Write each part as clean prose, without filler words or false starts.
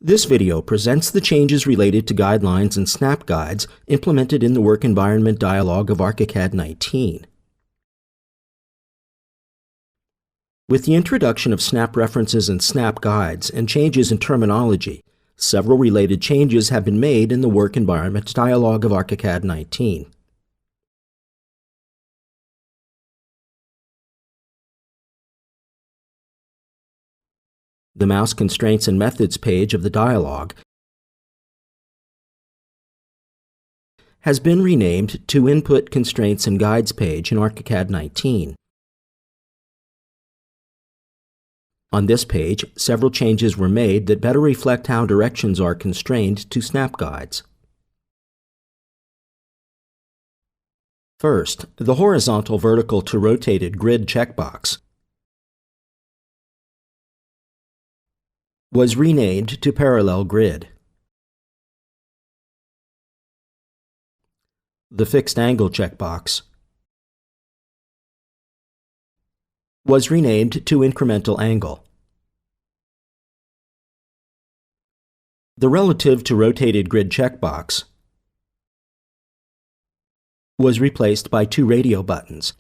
This video presents the changes related to guidelines and snap guides implemented in the Work Environment Dialog of ARCHICAD 19. With the introduction of snap references and snap guides and changes in terminology, several related changes have been made in the Work Environment Dialog of ARCHICAD 19. The Mouse Constraints and Methods page of the dialog has been renamed to Input Constraints and Guides page in ARCHICAD 19. On this page, several changes were made that better reflect how directions are constrained to snap guides. First, the horizontal vertical to rotated grid checkbox was renamed to Parallel Grid. The Fixed Angle checkbox was renamed to Incremental Angle. The Relative to Rotated Grid checkbox was replaced by two radio buttons,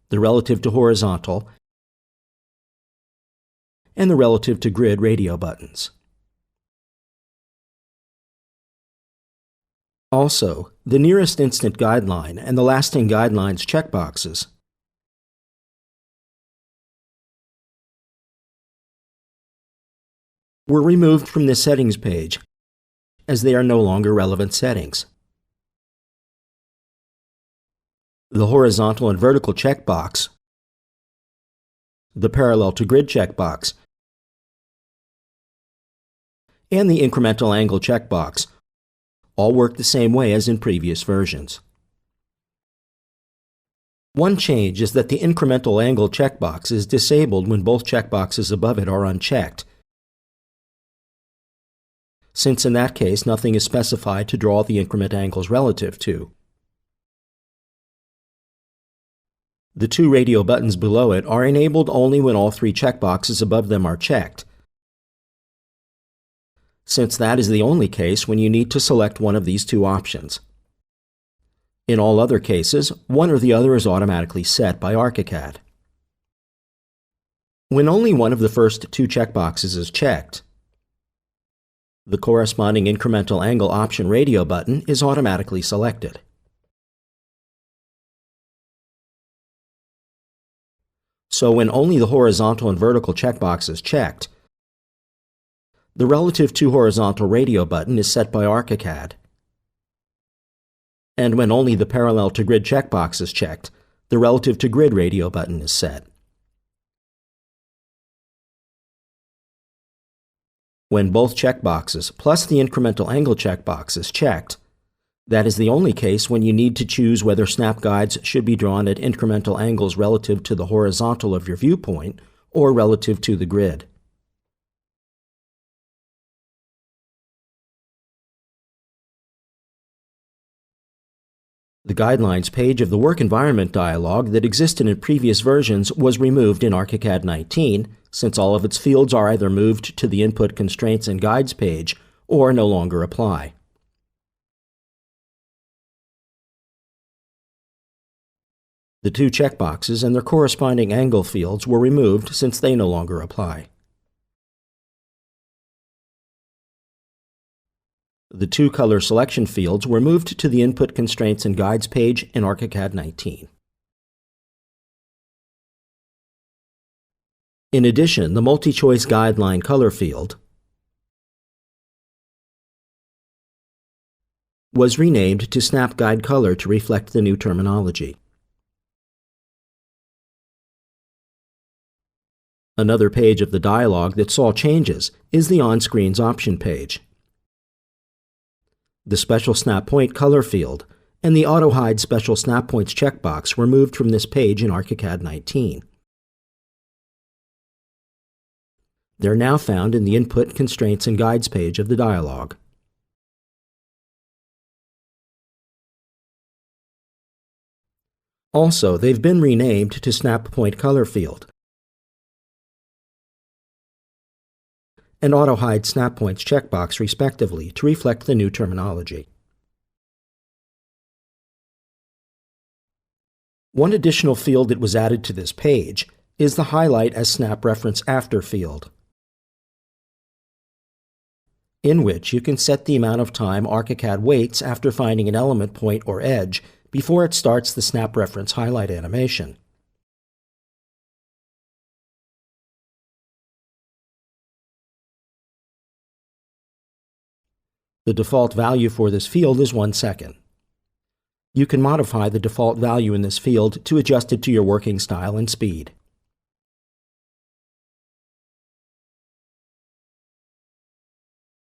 the Relative to Horizontal and the Relative to Grid radio buttons. Also, the Nearest Instant Guideline and the Lasting Guidelines checkboxes were removed from the Settings page as they are no longer relevant settings. The Horizontal and Vertical checkbox, the Parallel to Grid checkbox, and the Incremental Angle checkbox all work the same way as in previous versions. One change is that the Incremental Angle checkbox is disabled when both checkboxes above it are unchecked, since in that case nothing is specified to draw the increment angles relative to. The two radio buttons below it are enabled only when all three checkboxes above them are checked, since that is the only case when you need to select one of these two options. In all other cases, one or the other is automatically set by ARCHICAD. When only one of the first two checkboxes is checked, the corresponding Incremental Angle option radio button is automatically selected. So when only the horizontal and vertical checkbox is checked, the Relative to Horizontal radio button is set by ARCHICAD. And when only the Parallel to Grid checkbox is checked, the Relative to Grid radio button is set. When both checkboxes plus the Incremental Angle checkbox is checked, that is the only case when you need to choose whether snap guides should be drawn at incremental angles relative to the horizontal of your viewpoint or relative to the grid. The Guidelines page of the Work Environment dialog that existed in previous versions was removed in ARCHICAD 19, since all of its fields are either moved to the Input Constraints and Guides page or no longer apply. The two checkboxes and their corresponding angle fields were removed since they no longer apply. The two color selection fields were moved to the Input Constraints and Guides page in ARCHICAD 19. In addition, the Multi-Choice Guideline color field was renamed to Snap Guide Color to reflect the new terminology. Another page of the dialog that saw changes is the On-Screens option page. The Special Snap Point color field and the Auto Hide Special Snap Points checkbox were moved from this page in ARCHICAD 19. They're now found in the Input Constraints and Guides page of the dialog. Also, they've been renamed to Snap Point color field, and Auto-Hide Snap Points checkbox respectively to reflect the new terminology. One additional field that was added to this page is the Highlight as Snap Reference After field, in which you can set the amount of time ARCHICAD waits after finding an element point or edge before it starts the Snap Reference Highlight animation. The default value for this field is 1 second. You can modify the default value in this field to adjust it to your working style and speed.